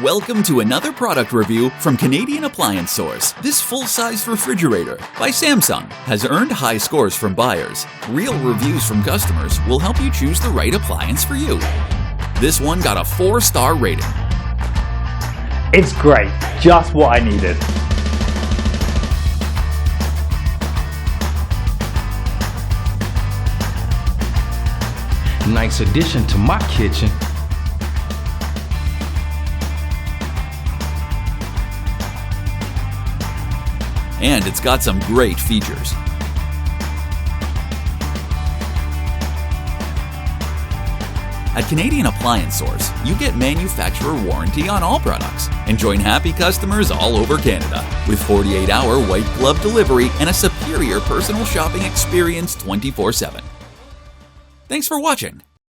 Welcome to another product review from Canadian Appliance Source. This full-size refrigerator by Samsung has earned high scores from buyers. Real reviews from customers will help you choose the right appliance for you. This one got a 4-star rating. It's great, just what I needed. Nice addition to my kitchen. And it's got some great features. At Canadian Appliance Source, you get manufacturer warranty on all products and join happy customers all over Canada with 48-hour white glove delivery and a superior personal shopping experience 24/7. Thanks for watching.